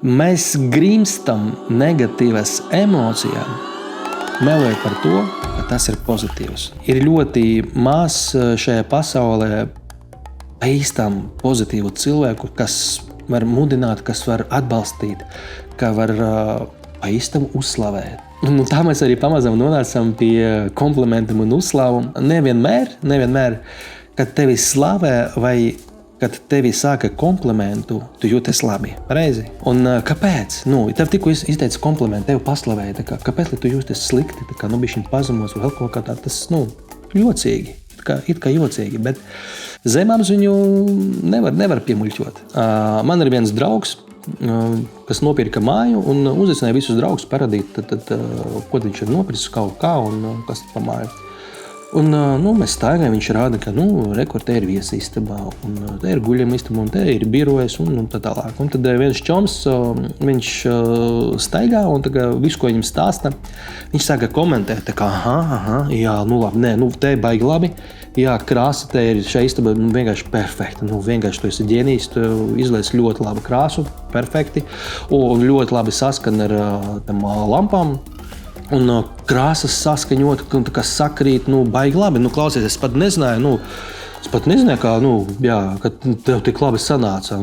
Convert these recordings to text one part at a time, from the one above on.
Mēs grimstam negatīvas emocijām, melojot par to, ka tas ir pozitīvs. Ir ļoti maz šajā pasaulē īstam pozitīvu cilvēku, kas var mudināt, kas var atbalstīt, ka var īstam uzslavēt. Tā mēs arī pamazām nonācam pie komplimentiem un uzslavu. Nevienmēr, kad tevi slavē vai kad tevi sāka komplimentu, tu jūties labi, pareizi? Un kāpēc? Tev tikko izteica komplimentu, tevi paslavēja, kāpēc tu jūties slikti, bišķiņ pazemos vai vēl kaut kā tā, tas, jocīgi, it kā jocīgi, bet zemapziņu nevar piemuļķot. Man ir viens draugs, kas nopirka māju un uzaicināja visus draugus paradīt, ko viņš ir nopircis kaut kā un kas pa māju. Un mēs staigājam, viņš rāda, ka rekur, te ir viesistabā, un te ir guļama istaba, un te ir birojas, un tā tālāk. Un tad viens čoms, viņš staigā, un visu, ko viņam stāsta, viņš sāka komentēt, jā, labi, te baigi labi, jā, krāsa, te ir šī istaba vienkārši perfekta, vienkārši tu esi ģenijs, tu izliec ļoti labu krāsu, perfekti, un ļoti labi saskan ar tam lampām. Un krāsas saskaņot, kas sakrīt, baigi labi. Klausies, es pat nezināju, ka tev tik labi sanāca.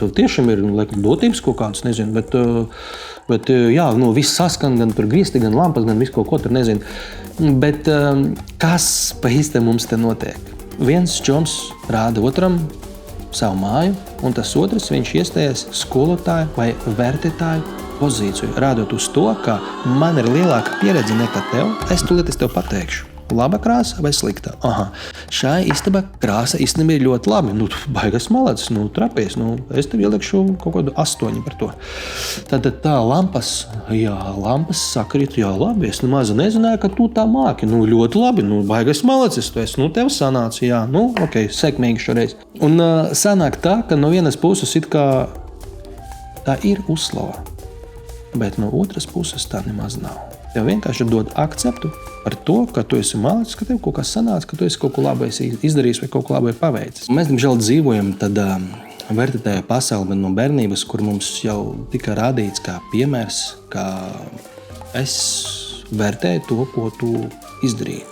Tev tiešām ir dotības kaut kādas, nezinu, bet jā, viss saskan, gan tur griezti, gan lampas, gan visu kaut ko tur, nezinu. Bet kas pa īsti mums te notiek? Viens čoms rāda otram savu māju, un tas otrs viņš iestājas skolotāju vai vērtētāju pozīciju, rādot uz to, ka man ir lielāka pieredze nekā tev, es tev pateikšu. Laba krāsa vai slikta? Šā istaba krāsa īstenībā ir ļoti labi. Baigas malacis, trapies. Es tev ielikšu kaut kādu 8 par to. Tad tā lampas sakrīt, jā, labi. Es nemaz nezināju, ka tu tā māki. Ļoti labi, baigas malacis. Tu esi, tev sanāca, jā, ok, sekmīgi šoreiz. Un sanāk tā, ka no vienas puses it kā tā ir uzslava. Bet no otras puses tā nemaz nav. Tev vienkārši dod akceptu par to, ka tu esi malacis, ka tev kaut kas sanāca, ka tu esi kaut ko labu izdarījis vai kaut ko labu paveicis. Mēs, diemžēl, dzīvojam tādā vērtētajā pasaulē no bērnības, kur mums jau tika rādīts kā piemērs, ka es vērtēju to, ko tu izdarīji.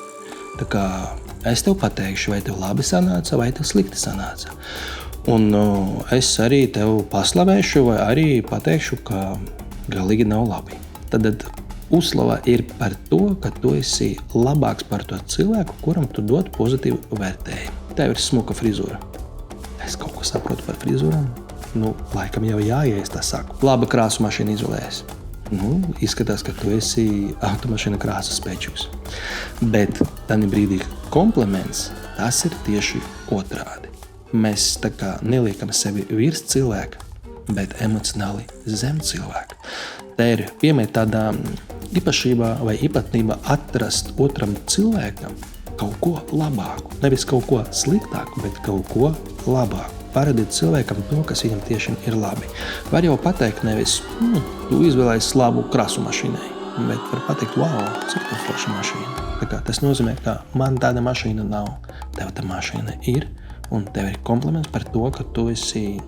Tā kā es tev pateikšu, vai tev labi sanāca, vai tev slikti sanāca. Un es arī tev paslavēšu, vai arī pateikšu, ka galīgi nav labi. Tad uzslava ir par to, ka tu esi labāks par to cilvēku, kuram tu dod pozitīvu vērtējumu. Tev ir smuka frizūra. Es kaut ko saprotu par frizūram. Laikam jau jāies, tā saku. Laba krāsu mašīna izolējas. Izskatās, ka tu esi automašīna krāsas pečuks. Bet tādā brīdī kompliments, tas ir tieši otrādi. Mēs tā kā neliekam sevi virs cilvēka, bet emocionāli zem cilvēka. Te ir piemēra tādā īpašībā vai īpatnībā atrast otram cilvēkam kaut ko labāku. Nevis kaut ko sliktāku, bet kaut ko labāku. Parādīt cilvēkam to, kas viņam tiešām ir labi. Var jau pateikt nevis, tu izvēlējies labu krasu mašīnai, bet var pateikt, wow, cik tā forša mašīna. Tā kā tas nozīmē, ka man tāda mašīna nav, tev tā mašīna ir, un tev ir kompliments par to, ka tu esi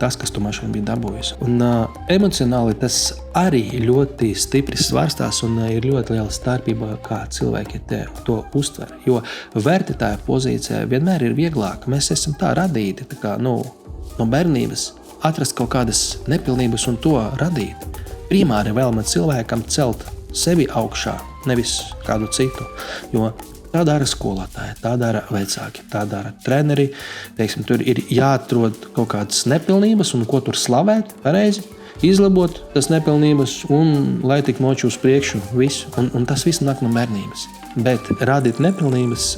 tas, kas tu mašīnu bija dabūjis. Un emocionāli tas arī ļoti stipri svarstās un ir ļoti liela starpība, kā cilvēki to uztver. Jo vērtētāja pozīcijā vienmēr ir vieglāk. Mēs esam tā radīti, tā kā, no bērnības atrast kaut kādas nepilnības un to radīt. Primāri vēlme cilvēkam celt sevi augšā, nevis kādu citu. Jo tā dara skolotāji, tā dara vecāki, tā dara treneri. Teiksim, tur ir jāatrod kaut kādas nepilnības un ko tur slavēt, pareizi, izlabot tas nepilnības un lai tik moči uz priekšu visu. Un tas viss nāk no bērnības. Bet rādīt nepilnības,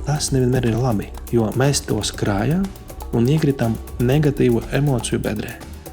tas nevienmēr ir labi, jo mēs tos krājām un iekritām negatīvu emociju bedrē.